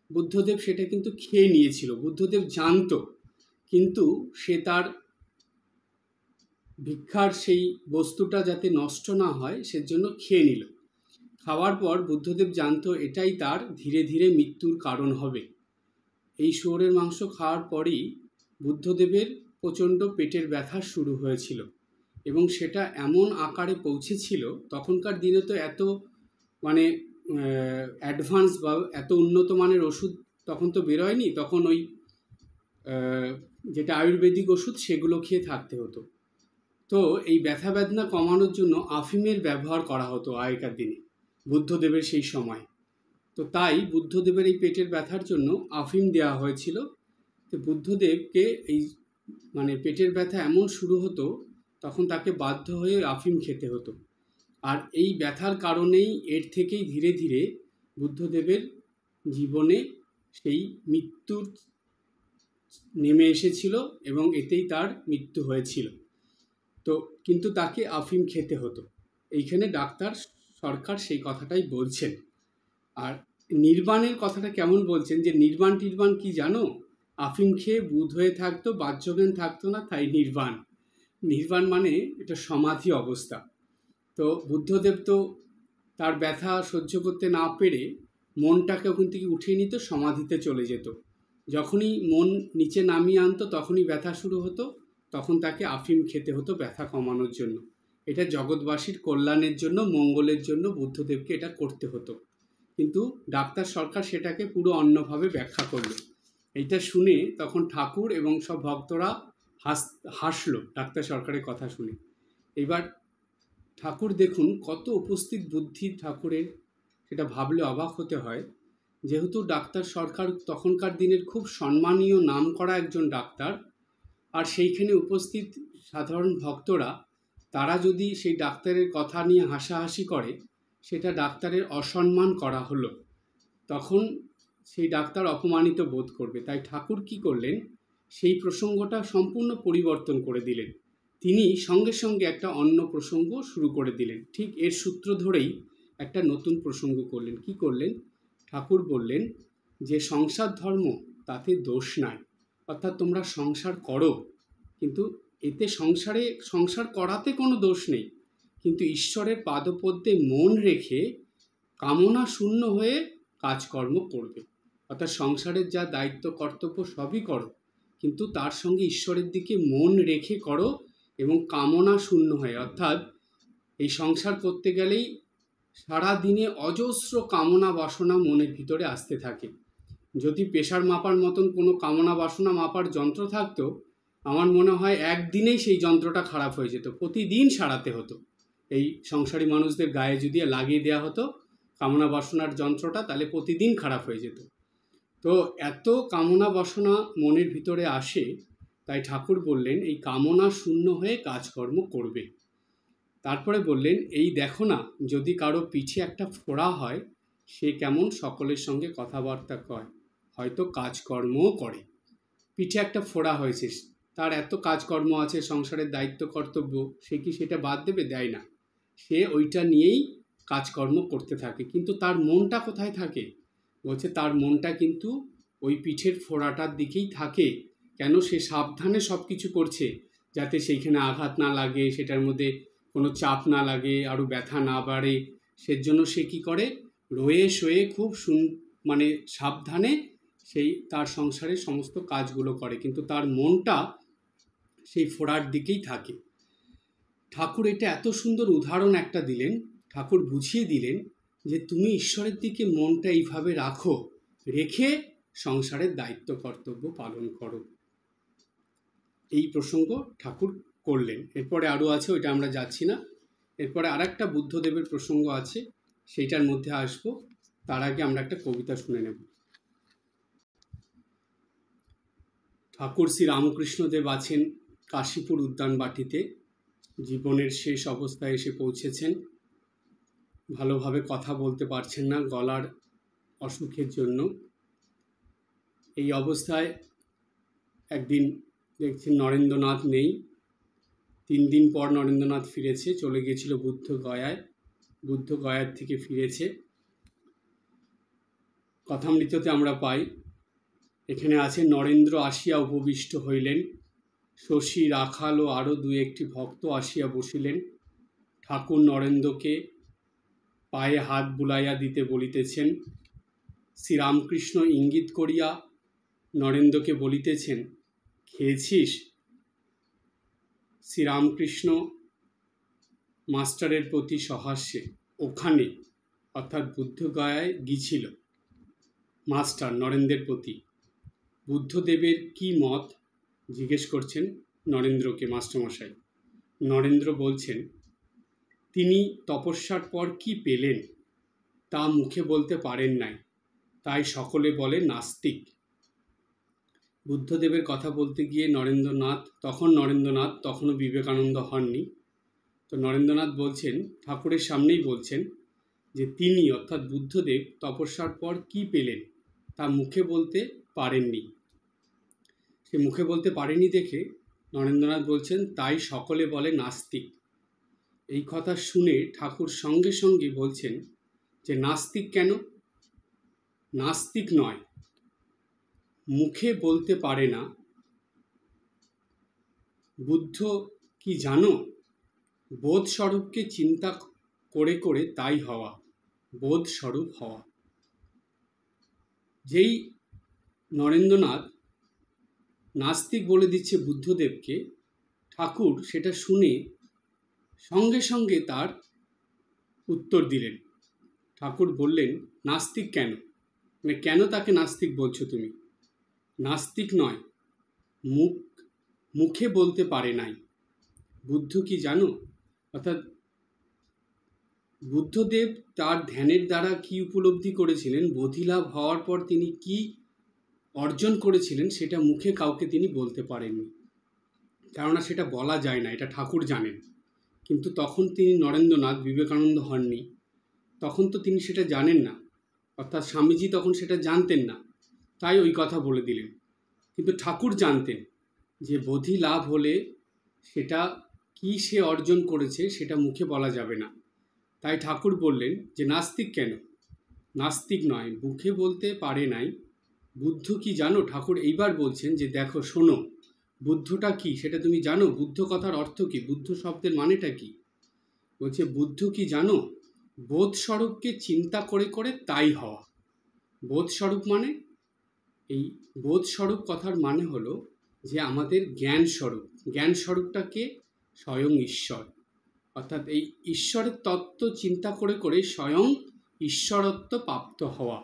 বুদ্ধদেব সেটা কিন্তু খেয়ে নিয়েছিল। বুদ্ধদেব জানতো, কিন্তু সে তার ভিক্ষার সেই বস্তুটা যাতে নষ্ট না হয় সেজন্য খেয়ে নিল। খাওয়ার পর বুদ্ধদেব জানতো এটাই তার ধীরে ধীরে মৃত্যুর কারণ হবে। এই শুয়োরের মাংস খাওয়ার পরই বুদ্ধদেবের প্রচণ্ড পেটের ব্যথা শুরু হয়েছিল এবং সেটা এমন আকারে পৌঁছেছিল, তখনকার দিনে তো এত মানে অ্যাডভান্স বা এত উন্নত মানের ওষুধ তখন তো বেরোয়নি, তখন ওই যেটা আয়ুর্বেদিক ওষুধ সেগুলো খেয়ে থাকতে হতো। তো এই ব্যথা বেদনা কমানোর জন্য আফিমের ব্যবহার করা হতো আগেকার দিনে বুদ্ধদেবের সেই সময়। তো তাই বুদ্ধদেবের এই পেটের ব্যথার জন্য আফিম দেওয়া হয়েছিল। তো বুদ্ধদেবকে এই মানে পেটের ব্যথা এমন শুরু হতো, তখন তাকে বাধ্য হয়ে আফিম খেতে হতো। আর এই ব্যথার কারণেই এর থেকেই ধীরে ধীরে বুদ্ধদেবের জীবনে সেই মৃত্যুর নেমে এসেছিল এবং এতেই তার মৃত্যু হয়েছিল। তো কিন্তু তাকে আফিম খেতে হতো। এইখানে ডাক্তার সরকার সেই কথাটাই বলছেন। আর নির্বাণের কথাটা কেমন বলছেন, যে নির্বাণ টির্বাণ কি জানো, আফিম খেয়ে বুঁদ হয়ে থাকতো, বাহ্যজ্ঞান থাকতো না, তাই নির্বাণ। নির্বাণ মানে এটা সমাধি অবস্থা। তো বুদ্ধদেব তো তার ব্যথা সহ্য করতে না পেরে মনটাকে ওখান থেকে উঠিয়ে নিত, সমাধিতে চলে যেত। যখনই মন নিচে নামিয়ে আনতো তখনই ব্যথা শুরু হতো, তখন তাকে আফিম খেতে হতো ব্যথা কমানোর জন্য। এটা জগৎবাসীর কল্যাণের জন্য, মঙ্গলের জন্য বুদ্ধদেবকে এটা করতে হতো। কিন্তু ডাক্তার সরকার সেটাকে পুরো অন্যভাবে ব্যাখ্যা করলো। এইটা শুনে তখন ঠাকুর এবং সব ভক্তরা হাসলো ডাক্তার সরকারের কথা শুনে। এবার ঠাকুর দেখুন কত উপস্থিত বুদ্ধি ঠাকুরের, সেটা ভাবলে অবাক হতে হয়। যেহেতু ডাক্তার সরকার তখনকার দিনের খুব সম্মানীয় নাম করা একজন ডাক্তার, আর সেইখানে উপস্থিত সাধারণ ভক্তরা তারা যদি সেই ডাক্তারের কথা নিয়ে হাসাহাসি করে, সেটা ডাক্তারের অসম্মান করা হলো। তখন সেই ডাক্তার অপমানিত বোধ করবে। তাই ঠাকুর কি করলেন, সেই প্রসঙ্গটা সম্পূর্ণ পরিবর্তন করে দিলেন। তিনি সঙ্গে সঙ্গে একটা অন্য প্রসঙ্গ শুরু করে দিলেন। ঠিক এর সূত্র ধরেই একটা নতুন প্রসঙ্গ করলেন। কি করলেন? ঠাকুর বললেন যে সংসার ধর্ম, তাতে দোষ নাই। অর্থাৎ তোমরা সংসার করো, কিন্তু এতে সংসার করাতে কোনো দোষ নেই, কিন্তু ঈশ্বরের পাদপদ্মে মন রেখে কামনা শূন্য হয়ে কাজকর্ম করবে। অর্থাৎ সংসারের যা দায়িত্ব কর্তব্য সবই করো, কিন্তু তার সঙ্গে ঈশ্বরের দিকে মন রেখে করো এবং কামনা শূন্য হয়ে। অর্থাৎ এই সংসার করতে গেলেই সারা দিনে অজস্র কামনা বাসনা মনের ভিতরে আসতে থাকে। যদি প্রেশার মাপার মতন কোনো কামনা বাসনা মাপার যন্ত্র থাকতো, আমার মনে হয় একদিনেই সেই যন্ত্রটা খারাপ হয়ে যেত, প্রতিদিন সারাতে হতো। এই সংসারী মানুষদের গায়ে যদি লাগিয়ে দেওয়া হতো কামনা বাসনার যন্ত্রটা, তাহলে প্রতিদিন খারাপ হয়ে যেত। তো এত কামনা বাসনা মনের ভিতরে আসে, তাই ঠাকুর বললেন এই কামনা শূন্য হয়ে কাজকর্ম করবে। তারপরে বললেন এই দেখো না, যদি কারো পিঠে একটা ফোড়া হয়, সে কেমন সকলের সঙ্গে কথাবার্তা কয়, হয়তো কাজকর্মও করে। পিঠে একটা ফোড়া হয়েছে, তার এত কাজকর্ম আছে, সংসারের দায়িত্ব কর্তব্য, সে কি সেটা বাদ দেবে? দেয় না। সে ওইটা নিয়েই কাজকর্ম করতে থাকে, কিন্তু তার মনটা কোথায় থাকে? বলছে তার মনটা কিন্তু ওই পিঠের ফোড়াটার দিকেই থাকে। কেন? সে সাবধানে সব কিছু করছে, যাতে সেইখানে আঘাত না লাগে, সেটার মধ্যে কোনো চাপ না লাগে, আরও ব্যথা না বাড়ে। সেজন্য সে কী করে, রয়ে শয়ে খুব মানে সাবধানে সেই তার সংসারের সমস্ত কাজগুলো করে, কিন্তু তার মনটা সেই ফোড়ার দিকেই থাকে। ঠাকুর এটা এত সুন্দর উদাহরণ একটা দিলেন। ঠাকুর বুঝিয়ে দিলেন যে তুমি ঈশ্বরের দিকে মনটা এইভাবে রাখো, রেখে সংসারের দায়িত্ব কর্তব্য পালন করো। এই প্রসঙ্গ ঠাকুর করলেন। এরপরে আরও আছে, ওইটা আমরা যাচ্ছি না। এরপরে আর একটা বুদ্ধদেবের প্রসঙ্গ আছে, সেইটার মধ্যে আসবো। তার আগে আমরা একটা কবিতা শুনে নেব। ঠাকুর শ্রী রামকৃষ্ণদেব আছেন কাশীপুর উদ্যানবাটিতে, জীবনের শেষ অবস্থায় এসে পৌঁছেছেন। ভালোভাবে কথা বলতে পারছেন না গলার অসুখের জন্য। এই অবস্থায় একদিন দেখছেন নরেন্দ্রনাথ নেই। 3 দিন পর নরেন্দ্রনাথ ফিরেছে, চলে গিয়েছিল বুদ্ধগয়ায়। বুদ্ধগয়ার থেকে ফিরেছে। কথামৃততে আমরা পাই, এখানে আছে নরেন্দ্র আসিয়া উপবিষ্ট হইলেন, শশী, রাখাল ও আরও 2-1টি ভক্ত আসিয়া বসিলেন। ঠাকুর নরেন্দ্রকে পায়ে হাত বুলাইয়া দিতে বলিতেছেন। শ্রীরামকৃষ্ণ ইঙ্গিত করিয়া নরেন্দ্রকে বলিতেছেন, খেয়েছিস? শ্রীরামকৃষ্ণ মাস্টারের প্রতি সহাস্যে ওখানে, অর্থাৎ বুদ্ধগয়ায় গিয়েছিল মাস্টার নরেন্দ্রের প্রতি। বুদ্ধদেবের কি মত জিজ্ঞেস করছেন নরেন্দ্রকে মাস্টারমশাই। নরেন্দ্র বলছেন তিনি তপস্যার পর কি পেলেন তা মুখে বলতে পারেন নাই, তাই সকলে বলে নাস্তিক। বুদ্ধদেবের কথা বলতে গিয়ে নরেন্দ্রনাথ তখনও বিবেকানন্দ হননি। তো নরেন্দ্রনাথ বলছেন, ঠাকুরের সামনেই বলছেন যে তিনি অর্থাৎ বুদ্ধদেব তপস্যার পর কি পেলেন তা মুখে বলতে পারেননি। সে মুখে বলতে পারেনি দেখে নরেন্দ্রনাথ বলছেন তাই সকলে বলে নাস্তিক। এই কথা শুনে ঠাকুর সঙ্গে সঙ্গে বলছেন যে নাস্তিক কেন? নাস্তিক নয়, মুখে বলতে পারে না, বুদ্ধ কি জানো? বোধস্বরূপকে চিন্তা করে করে তাই হওয়া, বোধস্বরূপ হওয়া। যেই নরেন্দ্রনাথ নাস্তিক বলে দিচ্ছে বুদ্ধদেবকে, ঠাকুর সেটা শুনে সঙ্গে সঙ্গে তার উত্তর দিলেন। ঠাকুর বললেন, নাস্তিক কেন? মানে কেন তাকে নাস্তিক বলছো তুমি? নাস্তিক নয়, মুখে বলতে পারে নাই। বুদ্ধ কি জানো? অর্থাৎ বুদ্ধদেব তার ধ্যানের দ্বারা কি উপলব্ধি করেছিলেন, বোধিলাভ হওয়ার পর তিনি কি অর্জন করেছিলেন, সেটা মুখে কাউকে তিনি বলতে পারেননি। কেননা সেটা বলা যায় না, এটা ঠাকুর জানেন। কিন্তু তখন তিনি নরেন্দ্রনাথ, বিবেকানন্দ হননি, তখন তো তিনি সেটা জানেন না, অর্থাৎ স্বামীজি তখন সেটা জানতেন না, তাই ওই কথা বলে দিলেন। কিন্তু ঠাকুর জানতেন যে বোধি লাভ হলে সেটা কি সে অর্জন করেছে সেটা মুখে বলা যাবে না। তাই ঠাকুর বললেন যে নাস্তিক কেন? নাস্তিক নয়, মুখে বলতে পারে নাই। বুদ্ধ কি জানো? ঠাকুর এইবার বলছেন যে দেখো, শোনো, বুদ্ধটা কি সেটা তুমি জানো? বুদ্ধ কথার অর্থ কি? বুদ্ধ শব্দের মানেটা কি? বলছে, বুদ্ধ কি জানো? বোধস্বরূপকে চিন্তা করে করে তাই হওয়া। বোধস্বরূপ মানে, এই বোধস্বরূপ কথার মানে হলো যে আমাদের জ্ঞান স্বরূপ। জ্ঞান স্বরূপটাকে স্বয়ং ঈশ্বর, অর্থাৎ এই ঈশ্বরের তত্ত্ব চিন্তা করে করে স্বয়ং ঈশ্বরত্ব প্রাপ্ত হওয়া।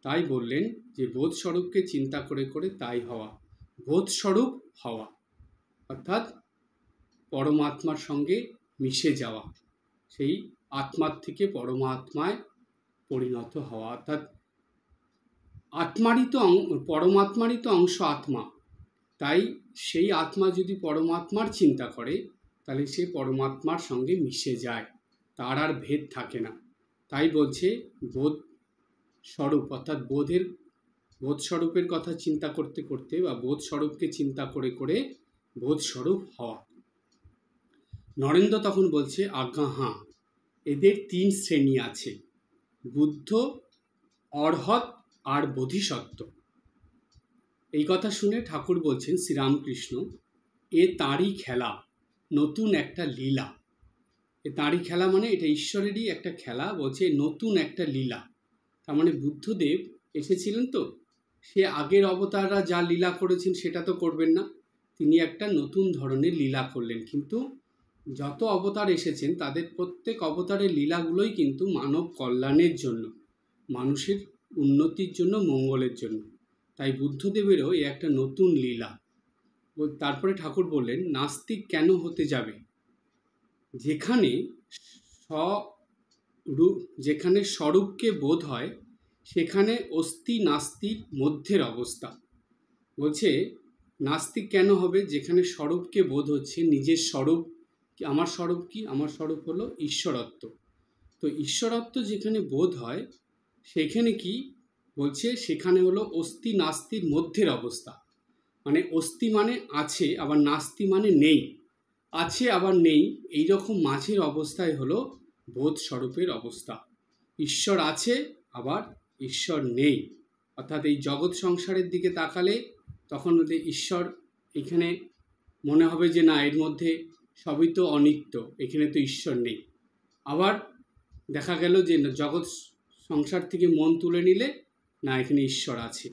তাই বললেন যে বোধস্বরূপকে চিন্তা করে করে তাই হওয়া, বোধস্বরূপ হওয়া, অর্থাৎ পরমাত্মার সঙ্গে মিশে যাওয়া, সেই আত্মার থেকে পরমাত্মায় পরিণত হওয়া। অর্থাৎ আত্মারই তো পরমাত্মারই তো অংশ আত্মা। তাই সেই আত্মা যদি পরমাত্মার চিন্তা করে, তাহলে সে পরমাত্মার সঙ্গে মিশে যায়, তার আর ভেদ থাকে না। তাই বলছে বোধ স্বরূপ, অর্থাৎ বোধস্বরূপের কথা চিন্তা করতে করতে বা বোধস্বরূপকে চিন্তা করে করে বোধস্বরূপ হওয়া। নরেন্দ্র তখন বলছে, আজ্ঞা হাঁ, এদের 3 শ্রেণী আছে, বুদ্ধ, অর্হৎ আর বোধিসত্ত্ব। এই কথা শুনে ঠাকুর বলছেন, শ্রীরামকৃষ্ণ, এ তাঁরই খেলা, নতুন একটা লীলা। এ তাঁরই খেলা মানে এটা ঈশ্বরেরই একটা খেলা। বলছে নতুন একটা লীলা, তার মানে বুদ্ধদেব এসেছিলেন তো, সে আগের অবতাররা যা লীলা করেছেন সেটা তো করবেন না, তিনি একটা নতুন ধরনের লীলা করলেন। কিন্তু যত অবতার এসেছেন তাদের প্রত্যেক অবতারের লীলাগুলোই কিন্তু মানব কল্যাণের জন্য, মানুষের উন্নতির জন্য, মঙ্গলের জন্য। তাই বুদ্ধদেবেরও এই একটা নতুন লীলা। তারপরে ঠাকুর বললেন, নাস্তিক কেন হতে যাবে? যেখানে স্বরূপকে বোধ হয় সেখানে অস্তি নাস্তির মধ্যের অবস্থা। বলছে নাস্তিক কেন হবে? যেখানে স্বরূপকে বোধ হচ্ছে, নিজের স্বরূপ। আমার স্বরূপ কি? আমার স্বরূপ হলো ঈশ্বরত্ব। তো ঈশ্বরত্ব যেখানে বোধ হয় সেখানে কি বলছে? সেখানে হলো অস্তি নাস্তির মধ্যের অবস্থা। মানে অস্তি মানে আছে, আবার নাস্তি মানে নেই, আছে আবার নেই, এইরকম মাঝের অবস্থায় হলো বোধ স্বরূপের অবস্থা। ঈশ্বর আছে, আবার ঈশ্বর নেই। অর্থাৎ এই জগৎ সংসারের দিকে তাকালে তখন ঈশ্বর এখানে মনে হবে যে না, এর মধ্যে সবই তো অনিত্য, এখানে তো ঈশ্বর নেই। আবার দেখা গেল যে জগৎ সংসার থেকে মন তুলে নিলে না, এখানে ঈশ্বর আছে।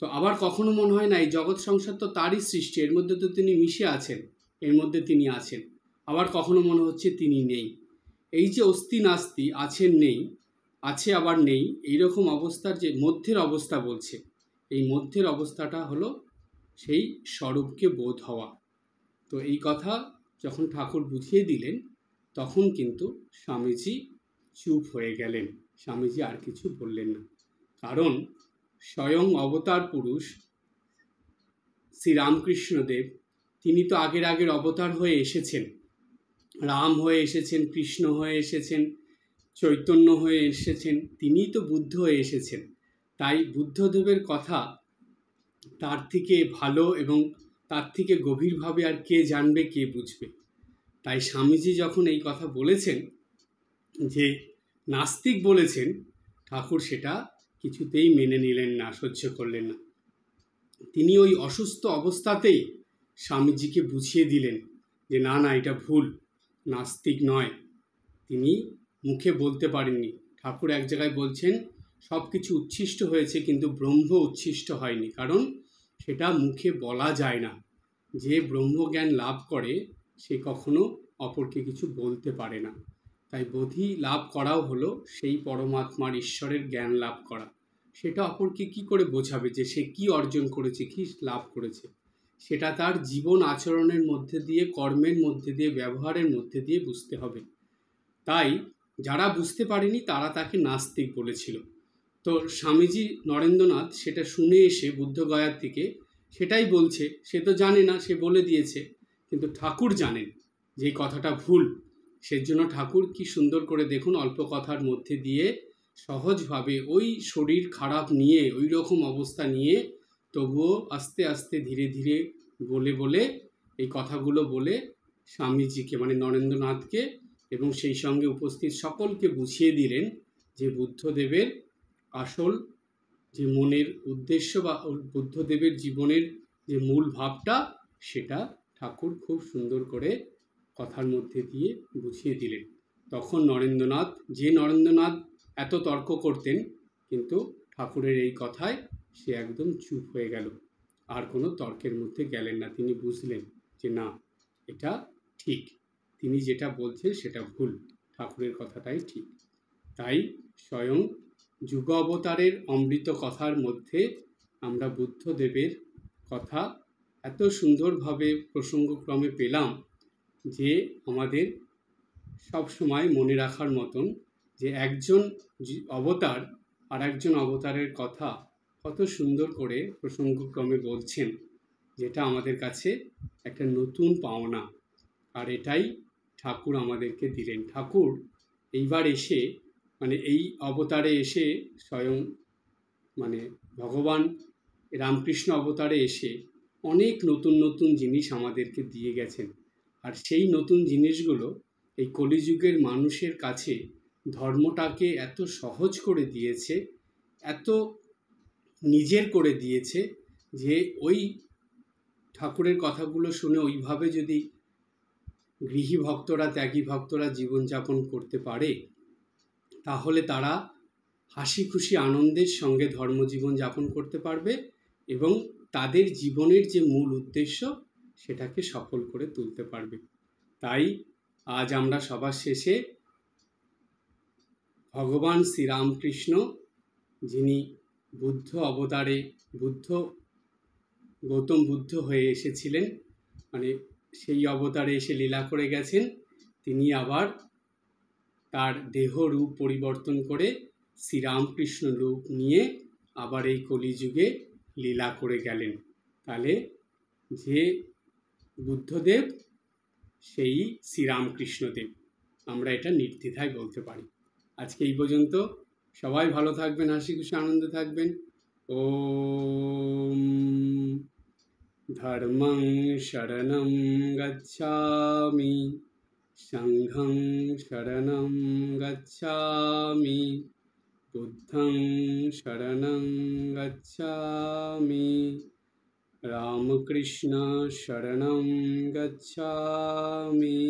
তো আবার কখনো মনে হয় না, এই জগৎ সংসার তো তারই সৃষ্টি, এর মধ্যে তো তিনি মিশে আছেন, এর মধ্যে তিনি আছেন। আবার কখনো মনে হচ্ছে তিনি নেই। এই যে অস্তি নাস্তি, আছেন নেই, আছে আবার নেই, এইরকম অবস্থার যে মধ্যের অবস্থা বলছে, এই মধ্যের অবস্থাটা হলো সেই স্বরূপকে বোধ হওয়া। তো এই কথা যখন ঠাকুর বুঝিয়ে দিলেন, তখন কিন্তু স্বামীজি চুপ হয়ে গেলেন। স্বামীজি আর কিছু বললেন না, কারণ স্বয়ং অবতার পুরুষ শ্রীরামকৃষ্ণদেব, তিনি তো আগের অবতার হয়ে এসেছেন, রাম হয়ে এসেছেন, কৃষ্ণ হয়ে এসেছেন, চৈতন্য হয়ে এসেছেন, তিনিই তো বুদ্ধ হয়ে এসেছেন। তাই বুদ্ধদেবের কথা তার থেকে ভালো এবং তার থেকে গভীরভাবে আর কে জানবে, কে বুঝবে। তাই স্বামীজি যখন এই কথা বলেছেন যে নাস্তিক বলেছেন, ঠাকুর সেটা কিছুতেই মেনে নিলেন না, সহ্য করলেন না। তিনি ওই অসুস্থ অবস্থাতেই স্বামীজিকে বুঝিয়ে দিলেন যে না না, এটা ভুল, নাস্তিক নয়। তিনি মুখে বলতে পারেননি। ঠাকুর এক জায়গায় বলছেন সব কিছু উচ্ছিষ্ট হয়েছে কিন্তু ব্রহ্ম উচ্ছিষ্ট হয়নি, কারণ সেটা মুখে বলা যায় না। যে ব্রহ্মজ্ঞান লাভ করে সে কখনো অপরকে কিছু বলতে পারে না। তাই বোধি লাভ করাও হলো সেই পরমাত্মার ঈশ্বরের জ্ঞান লাভ করা। সেটা অপরকে কি করে বোঝাবে যে সে কি অর্জন করেছে, কি লাভ করেছে? সেটা তার জীবন আচরণের মধ্যে দিয়ে, কর্মের মধ্যে দিয়ে, ব্যবহারের মধ্যে দিয়ে বুঝতে হবে। তাই যারা বুঝতে পারেনি তারা তাকে নাস্তিক বলেছিল। তো স্বামীজি নরেন্দ্রনাথ সেটা শুনে এসে বুদ্ধগয়ার থেকে সেটাই বলছে। সে তো জানে না, সে বলে দিয়েছে, কিন্তু ঠাকুর জানেন যে এই কথাটা ভুল। সেজন্য ঠাকুর কি সুন্দর করে দেখুন, অল্প কথার মধ্যে দিয়ে সহজভাবে ওই শরীর খারাপ নিয়ে, ওই রকম অবস্থা নিয়ে, তবুও আস্তে আস্তে ধীরে ধীরে বলে বলে এই কথাগুলো বলে স্বামীজিকে মানে নরেন্দ্রনাথকে এবং সেই সঙ্গে উপস্থিত সকলকে বুঝিয়ে দিলেন যে বুদ্ধদেবের আসল যে মনের উদ্দেশ্য বা বুদ্ধদেবের জীবনের যে মূল ভাবটা, সেটা ঠাকুর খুব সুন্দর করে কথার মধ্যে দিয়ে বুঝিয়ে দিলেন। তখন নরেন্দ্রনাথ, যে নরেন্দ্রনাথ এত তর্ক করতেন, কিন্তু ঠাকুরের এই কথায় সে একদম চুপ হয়ে গেল, আর কোনো তর্কের মধ্যে গেলেন না। তিনি বুঝলেন যে না, এটা ঠিক, তিনি যেটা বলছেন সেটা ভুল, ঠাকুরের কথাটাই ঠিক। তাই স্বয়ং যুগ অবতারের অমৃত কথার মধ্যে আমরা বুদ্ধদেবের কথা এত সুন্দরভাবে প্রসঙ্গক্রমে পেলাম যে আমাদের সব সময় মনে রাখার মতন যে একজন অবতার আর একজন অবতারের কথা কত সুন্দর করে প্রসঙ্গক্রমে বলছেন, যেটা আমাদের কাছে একটা নতুন পাওনা। আর এটাই ঠাকুর আমাদেরকে দিলেন। ঠাকুর এইবার এসে মানে এই অবতারে এসে স্বয়ং মানে ভগবান রামকৃষ্ণ অবতারে এসে অনেক নতুন নতুন জিনিস আমাদেরকে দিয়ে গেছেন। আর সেই নতুন জিনিসগুলো এই কলিযুগের মানুষের কাছে ধর্মটাকে এত সহজ করে দিয়েছে, এত নিজের করে দিয়েছে যে ওই ঠাকুরের কথাগুলো শুনে ওইভাবে যদি গৃহী ভক্তরা, ত্যাগী ভক্তরা জীবনযাপন করতে পারে, তাহলে তারা হাসি খুশি আনন্দের সঙ্গে ধর্মজীবন যাপন করতে পারবে এবং তাদের জীবনের যে মূল উদ্দেশ্য সেটাকে সফল করে তুলতে পারবে। তাই আজ আমরা সবার শেষে ভগবান শ্রীরামকৃষ্ণ, যিনি বুদ্ধ অবতারে গৌতম বুদ্ধ হয়ে এসেছিলেন, মানে সেই অবতারে এসে লীলা করে গেছেন, তিনি আবার তার দেহ রূপ পরিবর্তন করে শ্রীরামকৃষ্ণ রূপ নিয়ে আবার এই কলিযুগে লীলা করে গেলেন। তাহলে যে বুদ্ধদেব সেই শ্রীরামকৃষ্ণদেব, আমরা এটা নির্দ্বিধায় বলতে পারি। আজকে এই পর্যন্ত। সবাই ভালো থাকবেন, হাসি খুশি আনন্দে থাকবেন। ওম ধর্মং শরণং গচ্ছামি, সংঘং শরণং গচ্ছামি, বুদ্ধং শরণং গচ্ছামি, রামকৃষ্ণ শরণং গচ্ছামি।